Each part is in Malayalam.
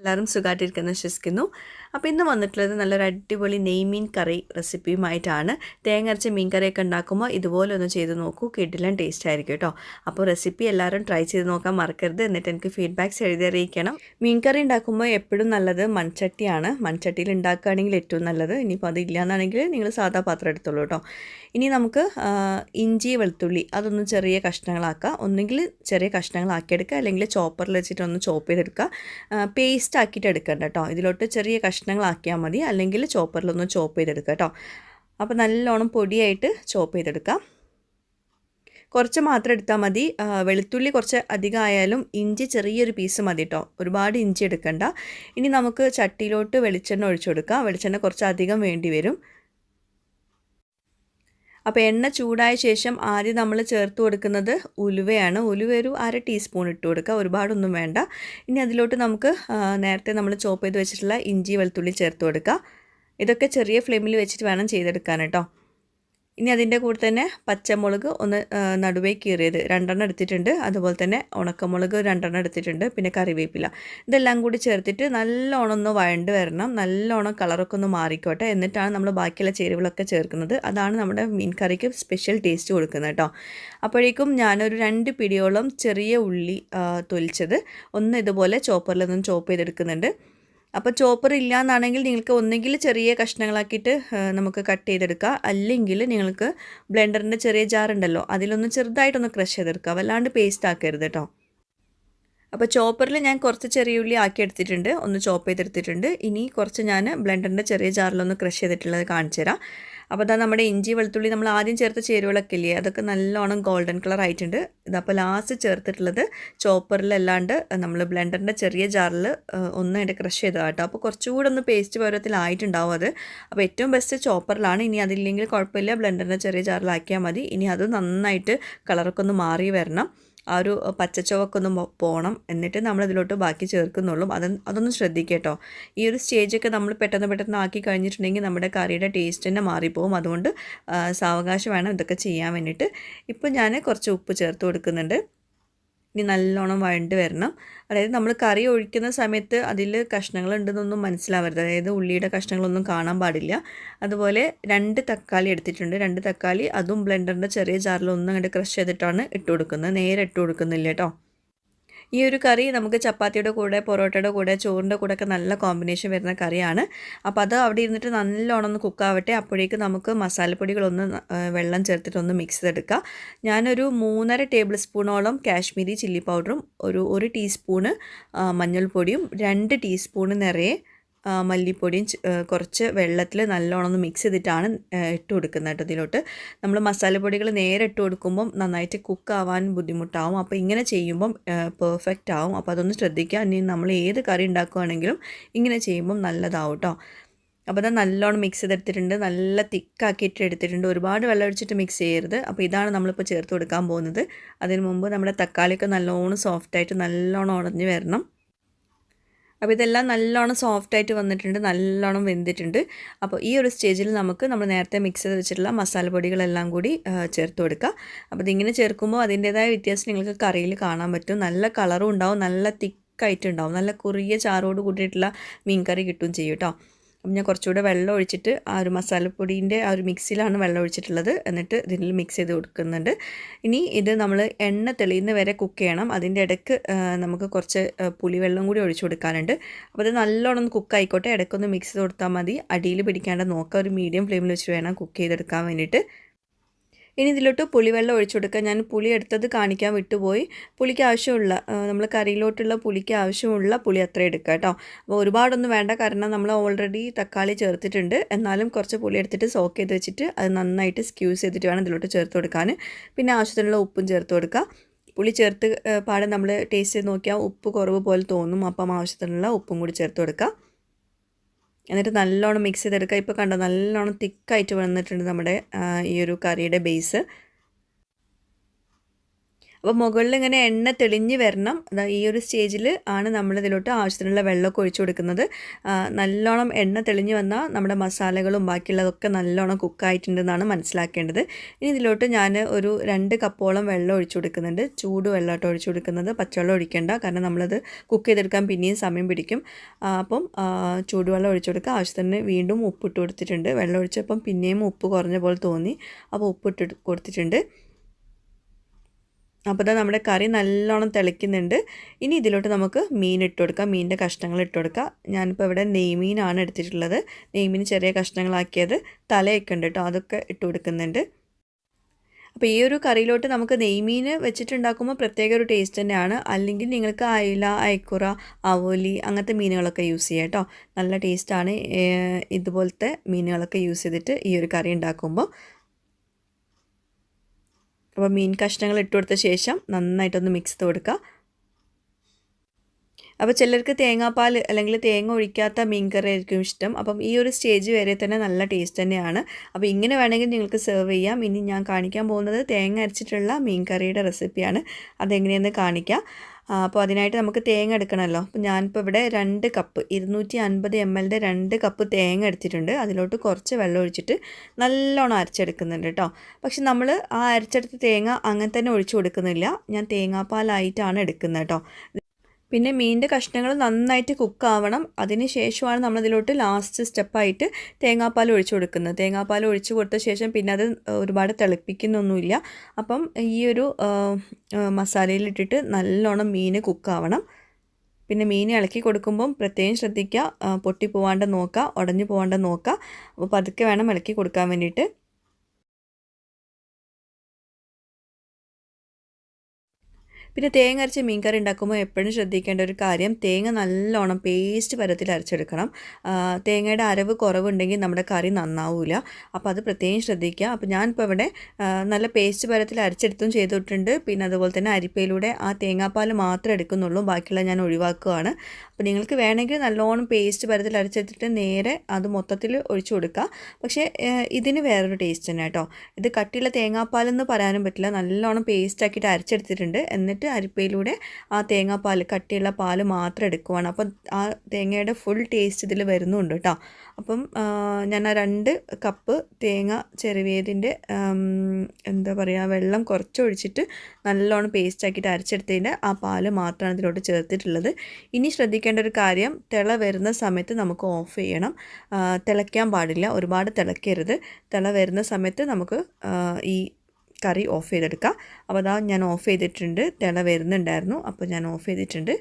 എല്ലാവരും സുഖമായിട്ടിരിക്കുന്ന വിശ്വസിക്കുന്നു. അപ്പോൾ ഇന്ന് വന്നിട്ടുള്ളത് നല്ലൊരു അടിപൊളി നെയ്മീൻ കറി റെസിപ്പിയുമായിട്ടാണ്. തേങ്ങ അരച്ച മീൻ കറിയൊക്കെ ഉണ്ടാക്കുമ്പോൾ ഇതുപോലെ ഒന്ന് ചെയ്ത് നോക്കൂ, കിടിലൻ ടേസ്റ്റ് ആയിരിക്കും കേട്ടോ. അപ്പോൾ റെസിപ്പി എല്ലാവരും ട്രൈ ചെയ്ത് നോക്കാൻ മറക്കരുത്. എന്നിട്ട് എനിക്ക് ഫീഡ്ബാക്ക്സ് എഴുതി അറിയിക്കണം. മീൻ കറി ഉണ്ടാക്കുമ്പോൾ എപ്പോഴും നല്ലത് മൺചട്ടിയാണ്. മൺചട്ടിയിൽ ഉണ്ടാക്കുകയാണെങ്കിൽ ഏറ്റവും നല്ലത്. ഇനിയിപ്പോൾ അതില്ലാന്നാണെങ്കിൽ നിങ്ങൾ സാധാ പാത്രം എടുത്തോളൂ കേട്ടോ. ഇനി നമുക്ക് ഇഞ്ചി വെളുത്തുള്ളി അതൊന്ന് ചെറിയ കഷ്ണങ്ങളാക്കുക. ഒന്നുകിൽ ചെറിയ കഷ്ണങ്ങളാക്കിയെടുക്കുക, അല്ലെങ്കിൽ ചോപ്പറിൽ വെച്ചിട്ടൊന്ന് ചോപ്പ് ചെയ്തെടുക്കുക. പേസ്റ്റ് ആക്കിയിട്ട് എടുക്കണ്ട കേട്ടോ. ഇതിലോട്ട് ചെറിയ കഷ്ണങ്ങളാക്കിയാൽ മതി, അല്ലെങ്കിൽ ചോപ്പറിലൊന്ന് ചോപ്പ് ചെയ്തെടുക്കുക കേട്ടോ. അപ്പോൾ നല്ലോണം പൊടിയായിട്ട് ചോപ്പ് ചെയ്തെടുക്കാം. കുറച്ച് മാത്രം എടുത്താൽ മതി. വെളുത്തുള്ളി കുറച്ച് അധികം ആയാലും ഇഞ്ചി ചെറിയൊരു പീസ് മതി കേട്ടോ. ഒരുപാട് ഇഞ്ചി എടുക്കണ്ട. ഇനി നമുക്ക് ചട്ടിയിലോട്ട് വെളിച്ചെണ്ണ ഒഴിച്ചു കൊടുക്കാം. വെളിച്ചെണ്ണ കുറച്ച് അധികം വേണ്ടി വരും. അപ്പോൾ എണ്ണ ചൂടായ ശേഷം ആദ്യം നമ്മൾ ചേർത്ത് കൊടുക്കുന്നത് ഉലുവയാണ്. ഉലുവ ഒരു 1/2 ടീസ്പൂൺ ഇട്ട് കൊടുക്കുക, ഒരുപാടൊന്നും വേണ്ട. ഇനി അതിലോട്ട് നമുക്ക് നേരത്തെ നമ്മൾ ചോപ്പ് ചെയ്ത് വെച്ചിട്ടുള്ള ഇഞ്ചി വെളുത്തുള്ളി ചേർത്ത് കൊടുക്കുക. ഇതൊക്കെ ചെറിയ ഫ്ലെയിമിൽ വെച്ചിട്ട് വേണം ചെയ്തെടുക്കാൻ കേട്ടോ. ഇനി അതിൻ്റെ കൂടെ തന്നെ പച്ചമുളക് ഒന്ന് നടുവേ കീറിയത് 2 എടുത്തിട്ടുണ്ട്. അതുപോലെ തന്നെ ഉണക്കമുളക് 2 എടുത്തിട്ടുണ്ട്. പിന്നെ കറിവേപ്പില, ഇതെല്ലാം കൂടി ചേർത്തിട്ട് നല്ലോണം ഒന്ന് വഴണ്ട് വരണം. നല്ലോണം കളറൊക്കെ ഒന്ന് മാറിക്കോട്ടെ. എന്നിട്ടാണ് നമ്മൾ ബാക്കിയുള്ള ചേരുവകളൊക്കെ ചേർക്കുന്നത്. അതാണ് നമ്മുടെ മീൻ കറിക്ക് സ്പെഷ്യൽ ടേസ്റ്റ് കൊടുക്കുന്നത് കേട്ടോ. അപ്പോഴേക്കും ഞാനൊരു 2 പിടിയോളം ചെറിയ ഉള്ളി തൊലിച്ചത് ഒന്ന് ഇതുപോലെ ചോപ്പറിലൊന്നും ചോപ്പ് ചെയ്തെടുക്കുന്നുണ്ട്. അപ്പോൾ ചോപ്പർ ഇല്ലയെന്നാണെങ്കിൽ നിങ്ങൾക്ക് ഒന്നെങ്കിൽ ചെറിയ കഷ്ണങ്ങളാക്കിയിട്ട് നമുക്ക് കട്ട് ചെയ്തെടുക്കുക, അല്ലെങ്കിൽ നിങ്ങൾക്ക് ബ്ലെൻഡറിൻ്റെ ചെറിയ ജാറുണ്ടല്ലോ അതിലൊന്ന് ചെറുതായിട്ടൊന്ന് ക്രഷ് ചെയ്തെടുക്കുക. വല്ലാണ്ട് പേസ്റ്റ് ആക്കരുത് കേട്ടോ. അപ്പോൾ ചോപ്പറിൽ ഞാൻ കുറച്ച് ചെറിയ ഉള്ളി ആക്കി എടുത്തിട്ടുണ്ട്, ഒന്ന് ചോപ്പ് ചെയ്തെടുത്തിട്ടുണ്ട്. ഇനി കുറച്ച് ഞാൻ ബ്ലെൻഡറിൻ്റെ ചെറിയ ജാറിലൊന്ന് ക്രഷ് ചെയ്തിട്ടുള്ളത് കാണിച്ചു തരാം. അപ്പോൾ അതാ നമ്മുടെ ഇഞ്ചി വെളുത്തുള്ളി നമ്മൾ ആദ്യം ചേർത്ത ചേരുവകളൊക്കെ ഇല്ലേ, അതൊക്കെ നല്ലോണം ഗോൾഡൻ കളർ ആയിട്ടുണ്ട്. ഇതപ്പോൾ ലാസ്റ്റ് ചേർത്തിട്ടുള്ളത് ചോപ്പറിലല്ലാണ്ട് നമ്മൾ ബ്ലെൻഡറിൻ്റെ ചെറിയ ജാറിൽ ഒന്ന് അതിൻ്റെ ക്രഷ് ചെയ്തതാണ് കേട്ടോ. അപ്പോൾ കുറച്ചുകൂടെ ഒന്ന് പേസ്റ്റ് പരുവത്തിലായിട്ടുണ്ടാവും അത്. അപ്പോൾ ഏറ്റവും ബെസ്റ്റ് ചോപ്പറിലാണ്. ഇനി അതില്ലെങ്കിൽ കുഴപ്പമില്ല, ബ്ലെൻഡറിൻ്റെ ചെറിയ ജാറിലാക്കിയാൽ മതി. ഇനി അത് നന്നായിട്ട് കളറൊക്കെ ഒന്ന് മാറി വരണം, ആ ഒരു പച്ചച്ചുവക്കെ ഒന്ന് പോകണം. എന്നിട്ട് നമ്മളിതിലോട്ട് ബാക്കി ചേർക്കുന്നുള്ളൂ. അതൊന്ന് ശ്രദ്ധിക്കുക കേട്ടോ. ഈ ഒരു സ്റ്റേജൊക്കെ നമ്മൾ പെട്ടെന്ന് ആക്കി കഴിഞ്ഞിട്ടുണ്ടെങ്കിൽ നമ്മുടെ കറിയുടെ ടേസ്റ്റ് തന്നെ മാറിപ്പോവും. അതുകൊണ്ട് സാവകാശം വേണം ഇതൊക്കെ ചെയ്യാൻ വേണ്ടിയിട്ട്. ഇപ്പോൾ ഞാൻ കുറച്ച് ഉപ്പ് ചേർത്ത് കൊടുക്കുന്നുണ്ട്. ഇനി നല്ലോണം വഴണ്ട് വരണം. അതായത് നമ്മൾ കറി ഒഴിക്കുന്ന സമയത്ത് അതിൽ കഷ്ണങ്ങളുണ്ടെന്നൊന്നും മനസ്സിലാവരുത്. അതായത് ഉള്ളിയുടെ കഷ്ണങ്ങളൊന്നും കാണാൻ പാടില്ല. അതുപോലെ 2 തക്കാളി എടുത്തിട്ടുണ്ട്. 2 തക്കാളി അതും ബ്ലെൻഡറിൻ്റെ ചെറിയ ജാറിൽ ഒന്നും അങ്ങോട്ട് ക്രഷ് ചെയ്തിട്ടാണ് ഇട്ട് കൊടുക്കുന്നത്, നേരെ ഇട്ട് കൊടുക്കുന്നില്ല കേട്ടോ. ഈ ഒരു കറി നമുക്ക് ചപ്പാത്തിയുടെ കൂടെ, പൊറോട്ടയുടെ കൂടെ, ചോറിൻ്റെ കൂടെ ഒക്കെ നല്ല കോമ്പിനേഷൻ വരുന്ന കറിയാണ്. അപ്പോൾ അത് അവിടെ ഇരുന്നിട്ട് നല്ലോണം ഒന്ന് കുക്കാവട്ടെ. അപ്പോഴേക്ക് നമുക്ക് മസാലപ്പൊടികളൊന്ന് വെള്ളം ചേർത്തിട്ടൊന്ന് മിക്സ് ചെയ്തെടുക്കുക. ഞാനൊരു 3.5 ടേബിൾ സ്പൂണോളം കാശ്മീരി ചില്ലി പൗഡറും 1 ടീസ്പൂണ് മഞ്ഞൾപ്പൊടിയും 2 ടീസ്പൂണ് നിറയെ മല്ലിപ്പൊടിയും കുറച്ച് വെള്ളത്തിൽ നല്ലോണം ഒന്ന് മിക്സ് ചെയ്തിട്ടാണ് ഇട്ട് കൊടുക്കുന്നത് കേട്ടോ. ഇതിലോട്ട് നമ്മൾ മസാലപ്പൊടികൾ നേരെ ഇട്ട് കൊടുക്കുമ്പം നന്നായിട്ട് കുക്കാവാൻ ബുദ്ധിമുട്ടാവും. അപ്പോൾ ഇങ്ങനെ ചെയ്യുമ്പം പെർഫെക്റ്റ് ആവും. അപ്പോൾ അതൊന്ന് ശ്രദ്ധിക്കുക. ഇനി നമ്മൾ ഏത് കറി ഉണ്ടാക്കുകയാണെങ്കിലും ഇങ്ങനെ ചെയ്യുമ്പം നല്ലതാവും കേട്ടോ. അപ്പോൾ അത് നല്ലോണം മിക്സ് ചെയ്തെടുത്തിട്ടുണ്ട്, നല്ല തിക്കാക്കിയിട്ട് എടുത്തിട്ടുണ്ട്. ഒരുപാട് വെള്ളം ഒഴിച്ചിട്ട് മിക്സ് ചെയ്യരുത്. അപ്പോൾ ഇതാണ് നമ്മളിപ്പോൾ ചേർത്ത് കൊടുക്കാൻ പോകുന്നത്. അതിന് മുമ്പ് നമ്മുടെ തക്കാളിയൊക്കെ നല്ലോണം സോഫ്റ്റായിട്ട് നല്ലോണം ഉടഞ്ഞ് വരണം. അപ്പോൾ ഇതെല്ലാം നല്ലോണം സോഫ്റ്റായിട്ട് വന്നിട്ടുണ്ട്, നല്ലോണം വെന്തിട്ടുണ്ട്. അപ്പോൾ ഈ ഒരു സ്റ്റേജിൽ നമ്മൾ നേരത്തെ മിക്സ് ചെയ്ത് വെച്ചിട്ടുള്ള മസാലപ്പൊടികളെല്ലാം കൂടി ചേർത്ത് കൊടുക്കുക. അപ്പോൾ ഇതിങ്ങനെ ചേർക്കുമ്പോൾ അതിൻ്റേതായ വ്യത്യാസം നിങ്ങൾക്ക് കറിയിൽ കാണാൻ പറ്റും. നല്ല കളറും ഉണ്ടാവും, നല്ല തിക്കായിട്ടുണ്ടാവും, നല്ല കുറിയ ചാറോട് കൂട്ടിയിട്ടുള്ള മീൻ കറി കിട്ടുകയും ചെയ്യും കേട്ടോ. അപ്പം ഞാൻ കുറച്ചുകൂടെ വെള്ളം ഒഴിച്ചിട്ട് ആ ഒരു മസാലപ്പൊടീൻ്റെ ആ ഒരു മിക്സിയിലാണ് വെള്ളം ഒഴിച്ചിട്ടുള്ളത്. എന്നിട്ട് ഇതിൽ മിക്സ് ചെയ്ത് കൊടുക്കുന്നുണ്ട്. ഇനി ഇത് നമ്മൾ എണ്ണ തെളിയുന്ന വരെ കുക്ക് ചെയ്യണം. അതിൻ്റെ ഇടയ്ക്ക് നമുക്ക് കുറച്ച് പുളിവെള്ളം കൂടി ഒഴിച്ചു കൊടുക്കാനുണ്ട്. അപ്പോൾ ഇത് നല്ലോണം ഒന്ന് കുക്ക് ആയിക്കോട്ടെ. ഇടയ്ക്കൊന്ന് മിക്സ് ചെയ്ത് കൊടുത്താൽ മതി. അടിയിൽ പിടിക്കാണ്ട് നോക്കുക. ഒരു മീഡിയം ഫ്ലെയിമിൽ വെച്ച് വേണം കുക്ക് ചെയ്തെടുക്കാൻ വേണ്ടിയിട്ട്. ഇനി ഇതിലോട്ട് പുളിവെള്ളം ഒഴിച്ചു കൊടുക്കുക. ഞാൻ പുളി എടുത്തത് കാണിക്കാൻ വിട്ടുപോയി. പുളിക്ക് ആവശ്യമുള്ള നമ്മൾ കറിയിലോട്ടുള്ള പുളിക്ക് ആവശ്യമുള്ള പുളി അത്ര എടുക്കുക കേട്ടോ. അപ്പോൾ ഒരുപാടൊന്നും വേണ്ട, കാരണം നമ്മൾ ഓൾറെഡി തക്കാളി ചേർത്തിട്ടുണ്ട്. എന്നാലും കുറച്ച് പുളി എടുത്തിട്ട് സോക്ക് ചെയ്ത് വെച്ചിട്ട് അത് നന്നായിട്ട് സ്ക്യൂസ് ചെയ്തിട്ട് വേണം ഇതിലോട്ട് ചേർത്ത് കൊടുക്കാൻ. പിന്നെ ആവശ്യത്തിനുള്ള ഉപ്പും ചേർത്ത് കൊടുക്കുക. പുളി ചേർത്ത് പാടെ നമ്മൾ ടേസ്റ്റ് ചെയ്ത് നോക്കിയാൽ ഉപ്പ് കുറവ് പോലെ തോന്നും. അപ്പം ആവശ്യത്തിനുള്ള ഉപ്പും കൂടി ചേർത്ത് കൊടുക്കുക. എന്നിട്ട് നല്ലോണം മിക്സ് ചെയ്തെടുക്കുക. ഇപ്പോൾ കണ്ടോ, നല്ലോണം തിക്കായിട്ട് വന്നിട്ടുണ്ട് നമ്മുടെ ഈ ഒരു കറിയുടെ ബേസ്. അപ്പോൾ മുകളിൽ ഇങ്ങനെ എണ്ണ തെളിഞ്ഞ് വരണം. ഈ ഒരു സ്റ്റേജിൽ ആണ് നമ്മളിതിലോട്ട് ആവശ്യത്തിനുള്ള വെള്ളമൊക്കെ ഒഴിച്ചു കൊടുക്കുന്നത്. നല്ലോണം എണ്ണ തെളിഞ്ഞ് വന്നാൽ നമ്മുടെ മസാലകളും ബാക്കിയുള്ളതൊക്കെ നല്ലോണം കുക്കായിട്ടുണ്ടെന്നാണ് മനസ്സിലാക്കേണ്ടത്. ഇനി ഇതിലോട്ട് ഞാൻ ഒരു 2 കപ്പോളം വെള്ളം ഒഴിച്ചു കൊടുക്കുന്നുണ്ട്. ചൂട് വെള്ളമായിട്ട് ഒഴിച്ചു കൊടുക്കുന്നത്, പച്ചവെള്ളം ഒഴിക്കേണ്ട, കാരണം നമ്മളത് കുക്ക് ചെയ്തെടുക്കാൻ പിന്നെയും സമയം പിടിക്കും. അപ്പം ചൂടുവെള്ളം ഒഴിച്ചു കൊടുക്കുക. ആവശ്യത്തിന് വീണ്ടും ഉപ്പിട്ട് കൊടുത്തിട്ടുണ്ട്. വെള്ളം ഒഴിച്ചപ്പം പിന്നെയും ഉപ്പ് കുറഞ്ഞ പോലെ തോന്നി, അപ്പോൾ ഉപ്പിട്ട് കൊടുത്തിട്ടുണ്ട്. അപ്പോൾ നമ്മുടെ കറി നല്ലോണം തിളയ്ക്കുന്നുണ്ട്. ഇനി ഇതിലോട്ട് നമുക്ക് മീൻ ഇട്ട് കൊടുക്കാം, മീനിൻ്റെ കഷ്ണങ്ങൾ ഇട്ട് കൊടുക്കാം. ഞാനിപ്പോൾ ഇവിടെ നെയ്മീനാണ് എടുത്തിട്ടുള്ളത്. നെയ്മീൻ ചെറിയ കഷ്ണങ്ങളാക്കിയത്, തലയൊക്കെ ഉണ്ട് കേട്ടോ, അതൊക്കെ ഇട്ട് കൊടുക്കുന്നുണ്ട്. അപ്പോൾ ഈ ഒരു കറിയിലോട്ട് നമുക്ക് നെയ്മീൻ വെച്ചിട്ടുണ്ടാക്കുമ്പോൾ പ്രത്യേക ഒരു ടേസ്റ്റ് തന്നെയാണ്. അല്ലെങ്കിൽ നിങ്ങൾക്ക് അയില, അയക്കുറ, ആവോലി അങ്ങനത്തെ മീനുകളൊക്കെ യൂസ് ചെയ്യാം കേട്ടോ. നല്ല ടേസ്റ്റാണ് ഇതുപോലത്തെ മീനുകളൊക്കെ യൂസ് ചെയ്തിട്ട് ഈ ഒരു കറി ഉണ്ടാക്കുമ്പോൾ. അപ്പോൾ മീൻ കഷ്ണങ്ങൾ ഇട്ട് കൊടുത്ത ശേഷം നന്നായിട്ടൊന്ന് മിക്സ് ചെയ്ത് കൊടുക്കുക. അപ്പോൾ ചിലർക്ക് തേങ്ങാപ്പാൽ അല്ലെങ്കിൽ തേങ്ങ ഒഴിക്കാത്ത മീൻ കറി ആയിരിക്കും ഇഷ്ടം. അപ്പം ഈ ഒരു സ്റ്റേജ് വരെ തന്നെ നല്ല ടേസ്റ്റ് തന്നെയാണ്. അപ്പോൾ ഇങ്ങനെ വേണമെങ്കിൽ നിങ്ങൾക്ക് സെർവ് ചെയ്യാം. ഇനി ഞാൻ കാണിക്കാൻ പോകുന്നത് തേങ്ങ അരച്ചിട്ടുള്ള മീൻ കറിയുടെ റെസിപ്പിയാണ്. അതെങ്ങനെയെന്ന് കാണിക്കാം. അപ്പോൾ അതിനായിട്ട് നമുക്ക് തേങ്ങ എടുക്കണമല്ലോ. അപ്പോൾ ഞാനിപ്പോൾ ഇവിടെ 2 കപ്പ് 250 ml 2 കപ്പ് തേങ്ങ എടുത്തിട്ടുണ്ട്. അതിലോട്ട് കുറച്ച് വെള്ളം ഒഴിച്ചിട്ട് നല്ലോണം അരച്ചെടുക്കുന്നുണ്ട് കേട്ടോ. പക്ഷെ നമ്മൾ ആ അരച്ചെടുത്ത തേങ്ങ അങ്ങനെ തന്നെ ഒഴിച്ചു കൊടുക്കുന്നില്ല. ഞാൻ തേങ്ങാപ്പാലായിട്ടാണ് എടുക്കുന്നത് കേട്ടോ. പിന്നെ മീനിൻ്റെ കഷ്ണങ്ങൾ നന്നായിട്ട് കുക്കാവണം. അതിന് ശേഷമാണ് നമ്മളിതിലോട്ട് ലാസ്റ്റ് സ്റ്റെപ്പായിട്ട് തേങ്ങാപ്പാൽ ഒഴിച്ചു കൊടുക്കുന്നത്. തേങ്ങാപ്പാൽ ഒഴിച്ചു കൊടുത്ത ശേഷം പിന്നെ അത് ഒരുപാട് തിളപ്പിക്കുന്നൊന്നുമില്ല. അപ്പം ഈ ഒരു മസാലയിലിട്ടിട്ട് നല്ലോണം മീൻ കുക്കാവണം. പിന്നെ മീൻ ഇളക്കി കൊടുക്കുമ്പം പ്രത്യേകം ശ്രദ്ധിക്കുക, പൊട്ടിപ്പോവാണ്ട് നോക്കുക, ഉടഞ്ഞു പോവാണ്ട് നോക്കുക. അപ്പോൾ പതുക്കെ വേണം ഇളക്കി കൊടുക്കാൻ വേണ്ടിയിട്ട്. പിന്നെ തേങ്ങ അരച്ച് മീൻ കറി ഉണ്ടാക്കുമ്പോൾ എപ്പോഴും ശ്രദ്ധിക്കേണ്ട ഒരു കാര്യം, തേങ്ങ നല്ലോണം പേസ്റ്റ് പരത്തിൽ അരച്ചെടുക്കണം. തേങ്ങയുടെ അരവ് കുറവുണ്ടെങ്കിൽ നമ്മുടെ കറി നന്നാവില്ല. അപ്പോൾ അത് പ്രത്യേകം ശ്രദ്ധിക്കുക. അപ്പോൾ ഞാനിപ്പോൾ ഇവിടെ നല്ല പേസ്റ്റ് പരത്തിൽ അരച്ചെടുത്തും ചെയ്തിട്ടുണ്ട്. പിന്നെ അതുപോലെ തന്നെ അരിപ്പയിലൂടെ ആ തേങ്ങാപ്പാൽ മാത്രമേ എടുക്കുന്നുള്ളൂ, ബാക്കിയുള്ള ഞാൻ ഒഴിവാക്കുകയാണ്. അപ്പോൾ നിങ്ങൾക്ക് വേണമെങ്കിൽ നല്ലോണം പേസ്റ്റ് പരത്തിൽ അരച്ചെടുത്തിട്ട് നേരെ അത് മൊത്തത്തിൽ ഒഴിച്ചു കൊടുക്കുക. പക്ഷേ ഇതിന് വേറൊരു ടേസ്റ്റ് തന്നെ കേട്ടോ. ഇത് കട്ടിയുള്ള തേങ്ങാപ്പാലെന്ന് പറയാനും പറ്റില്ല, നല്ലോണം പേസ്റ്റ് ആക്കിയിട്ട് അരച്ചെടുത്തിട്ടുണ്ട്. എന്നിട്ട് അരിപ്പയിലൂടെ ആ തേങ്ങാപ്പാൽ, കട്ടിയുള്ള പാൽ മാത്രം എടുക്കുവാണ്. അപ്പം ആ തേങ്ങയുടെ ഫുൾ ടേസ്റ്റ് ഇതിൽ വരുന്നുണ്ട് കേട്ടോ. അപ്പം ഞാൻ ആ 2 കപ്പ് തേങ്ങ ചിരവിയതിൻ്റെ എന്താ പറയുക, വെള്ളം കുറച്ചൊഴിച്ചിട്ട് നല്ലോണം പേസ്റ്റ് ആക്കിയിട്ട് അരച്ചെടുത്തതിൻ്റെ ആ പാൽ മാത്രമാണ് ഇതിലോട്ട് ചേർത്തിട്ടുള്ളത്. ഇനി ശ്രദ്ധിക്കേണ്ട ഒരു കാര്യം, തിള വരുന്ന സമയത്ത് നമുക്ക് ഓഫ് ചെയ്യണം. തിളയ്ക്കാൻ പാടില്ല, ഒരുപാട് തിളയ്ക്കരുത്. തിള വരുന്ന സമയത്ത് നമുക്ക് ഈ കറി ഓഫ് ചെയ്തെടുക്കുക. അപ്പോൾ അതാ ഞാൻ ഓഫ് ചെയ്തിട്ടുണ്ട്. തിള വരുന്നുണ്ടായിരുന്നു, അപ്പോൾ ഞാൻ ഓഫ് ചെയ്തിട്ടുണ്ട്.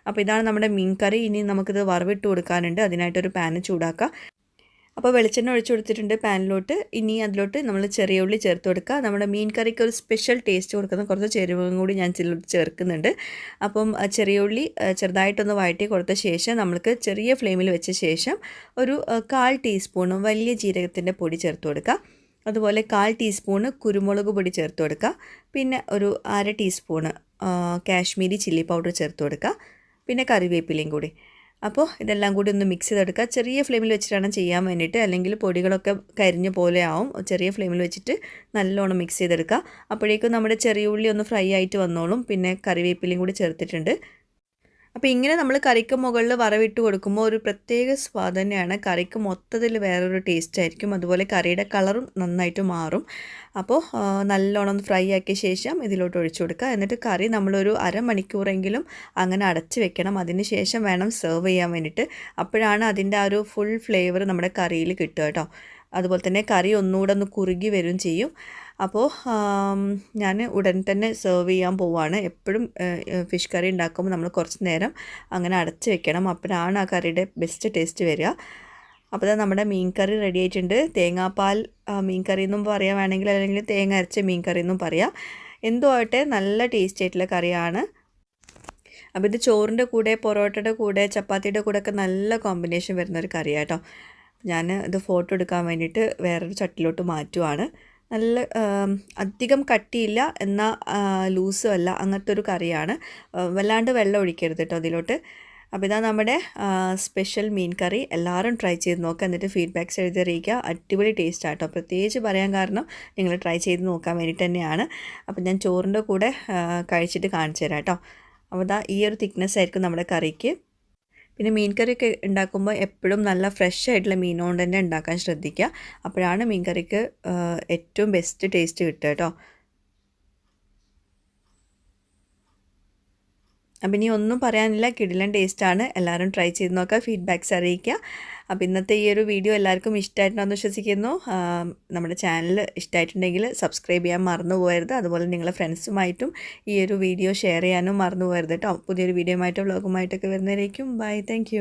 അപ്പോൾ ഇതാണ് നമ്മുടെ മീൻ കറി. ഇനി നമുക്കിത് വറവിട്ട് കൊടുക്കാനുണ്ട്. അതിനായിട്ടൊരു പാന് ചൂടാക്കുക. അപ്പോൾ വെളിച്ചെണ്ണ ഒഴിച്ചു കൊടുത്തിട്ടുണ്ട് പാനിലോട്ട്. ഇനി അതിലോട്ട് നമ്മൾ ചെറിയ ഉള്ളി ചേർത്ത് കൊടുക്കുക. നമ്മുടെ മീൻ കറിക്ക് ഒരു സ്പെഷ്യൽ ടേസ്റ്റ് കൊടുക്കുന്ന കുറച്ച് ചേരുവകളും കൂടി ഞാൻ ചേർക്കുന്നുണ്ട്. അപ്പം ചെറിയ ഉള്ളി ചെറുതായിട്ടൊന്ന് വഴറ്റി കൊടുത്ത ശേഷം നമ്മൾക്ക് ചെറിയ ഫ്ലെയിമിൽ വെച്ച ശേഷം ഒരു 1/4 ടീസ്പൂൺ വലിയ ജീരകത്തിൻ്റെ പൊടി ചേർത്ത് കൊടുക്കുക. അതുപോലെ 1/4 ടീസ്പൂണ് കുരുമുളക് പൊടി ചേർത്ത് കൊടുക്കുക. പിന്നെ ഒരു 1/2 ടീസ്പൂണ് കാശ്മീരി ചില്ലി പൗഡർ ചേർത്ത് കൊടുക്കുക. പിന്നെ കറിവേപ്പിലയും കൂടി. അപ്പോൾ ഇതെല്ലാം കൂടി ഒന്ന് മിക്സ് ചെയ്തെടുക്കുക. ചെറിയ ഫ്ലെയിമിൽ വെച്ചിട്ടാണ് ചെയ്യാൻ വേണ്ടിയിട്ട്, അല്ലെങ്കിൽ പൊടികളൊക്കെ കരിഞ്ഞ പോലെ ആവും. ചെറിയ ഫ്ലെയിമിൽ വെച്ചിട്ട് നല്ലോണം മിക്സ് ചെയ്തെടുക്കുക. അപ്പോഴേക്കും നമ്മുടെ ചെറിയ ഉള്ളി ഒന്ന് ഫ്രൈ ആയിട്ട് വന്നോളും. പിന്നെ കറിവേപ്പിലയും കൂടി ചേർത്തിട്ടുണ്ട്. അപ്പോൾ ഇങ്ങനെ നമ്മൾ കറിക്ക് മുകളിൽ വറവിട്ട് കൊടുക്കുമ്പോൾ ഒരു പ്രത്യേക സ്വാദ് തന്നെയാണ്. കറിക്ക് മൊത്തത്തിൽ വേറൊരു ടേസ്റ്റ് ആയിരിക്കും. അതുപോലെ കറിയുടെ കളറും നന്നായിട്ട് മാറും. അപ്പോൾ നല്ലോണം ഫ്രൈ ആക്കിയ ശേഷം ഇതിലോട്ട് ഒഴിച്ചു കൊടുക്കുക. എന്നിട്ട് കറി നമ്മളൊരു അരമണിക്കൂറെങ്കിലും അങ്ങനെ അടച്ച് വെക്കണം. അതിന് ശേഷം വേണം സെർവ് ചെയ്യാൻ വേണ്ടിയിട്ട്. അപ്പോഴാണ് അതിൻ്റെ ആ ഒരു ഫുൾ ഫ്ലേവർ നമ്മുടെ കറിയിൽ കിട്ടുക കേട്ടോ. അതുപോലെ തന്നെ കറി ഒന്നുകൂടെ ഒന്ന് കുറുകി വരും ചെയ്യും. അപ്പോൾ ഞാൻ ഉടൻ തന്നെ സെർവ് ചെയ്യാൻ പോവുകയാണ്. എപ്പോഴും ഫിഷ് കറി ഉണ്ടാക്കുമ്പോൾ നമ്മൾ കുറച്ച് നേരം അങ്ങനെ അടച്ച് വെക്കണം. അപ്പോഴാണ് ആ കറിയുടെ ബെസ്റ്റ് ടേസ്റ്റ് വരിക. അപ്പോൾ നമ്മുടെ മീൻ കറി റെഡി ആയിട്ടുണ്ട്. തേങ്ങാപ്പാൽ മീൻ കറി എന്നും പറയാം വേണമെങ്കിൽ, അല്ലെങ്കിൽ തേങ്ങ അരച്ച മീൻ കറി എന്നും പറയാം. എന്തോ ആവട്ടെ നല്ല ടേസ്റ്റ് ആയിട്ടുള്ള കറിയാണ്. അപ്പോൾ ഇത് ചോറിൻ്റെ കൂടെ, പൊറോട്ടയുടെ കൂടെ, ചപ്പാത്തിയുടെ കൂടെ ഒക്കെ നല്ല കോമ്പിനേഷൻ വരുന്നൊരു കറിയാണ് കേട്ടോ. ഞാൻ ഇത് ഫോട്ടോ എടുക്കാൻ വേണ്ടിയിട്ട് വേറൊരു ചട്ടിലോട്ട് മാറ്റുവാണ്. നല്ല അധികം കട്ടിയില്ല, എന്നാൽ ലൂസും അല്ല, അങ്ങനത്തെ ഒരു കറിയാണ്. വല്ലാണ്ട് വെള്ളം ഒഴിക്കരുത് കേട്ടോ അതിലോട്ട്. അപ്പോൾ ഇതാ നമ്മുടെ സ്പെഷ്യൽ മീൻ കറി. എല്ലാവരും ട്രൈ ചെയ്ത് നോക്കുക, എന്നിട്ട് ഫീഡ്ബാക്ക്സ് എഴുതി അറിയിക്കുക. അടിപൊളി ടേസ്റ്റ് ആട്ടോ. പ്രത്യേകിച്ച് പറയാൻ കാരണം നിങ്ങൾ ട്രൈ ചെയ്ത് നോക്കാൻ വേണ്ടിയിട്ട് തന്നെയാണ്. അപ്പോൾ ഞാൻ ചോറിൻ്റെ കൂടെ കഴിച്ചിട്ട് കാണിച്ചു തരാം കേട്ടോ. അപ്പോൾ ഇതാ ഈ ഒരു തിക്നെസ് ആയിരിക്കും നമ്മുടെ കറിക്ക്. പിന്നെ മീൻ കറിയൊക്കെ ഉണ്ടാക്കുമ്പോൾ എപ്പോഴും നല്ല ഫ്രഷ് ആയിട്ടുള്ള മീൻ കൊണ്ട് തന്നെ ഉണ്ടാക്കാൻ ശ്രദ്ധിക്കുക. അപ്പോഴാണ് മീൻ കറിക്ക് ഏറ്റവും ബെസ്റ്റ് ടേസ്റ്റ് കിട്ടുക കേട്ടോ. അപ്പം ഇനി ഒന്നും പറയാനില്ല, കിടിലൻ ടേസ്റ്റാണ്. എല്ലാവരും ട്രൈ ചെയ്ത് നോക്കുക, ഫീഡ്ബാക്ക്സ് അറിയിക്കുക. അപ്പോൾ ഇന്നത്തെ ഈ ഒരു വീഡിയോ എല്ലാവർക്കും ഇഷ്ടമായിട്ടുണ്ടെന്ന് വിശ്വസിക്കുന്നു. നമ്മുടെ ചാനൽ ഇഷ്ടമായിട്ടുണ്ടെങ്കിൽ സബ്സ്ക്രൈബ് ചെയ്യാൻ മറന്നു പോകരുത്. അതുപോലെ നിങ്ങളുടെ ഫ്രണ്ട്സുമായിട്ടും ഈ ഒരു വീഡിയോ ഷെയർ ചെയ്യാനും മറന്നു പോകരുത് കേട്ടോ. പുതിയൊരു വീഡിയോയുമായിട്ടോ വ്ളോഗുമായിട്ടൊക്കെ വരുന്നവരേക്കും ബൈ. താങ്ക്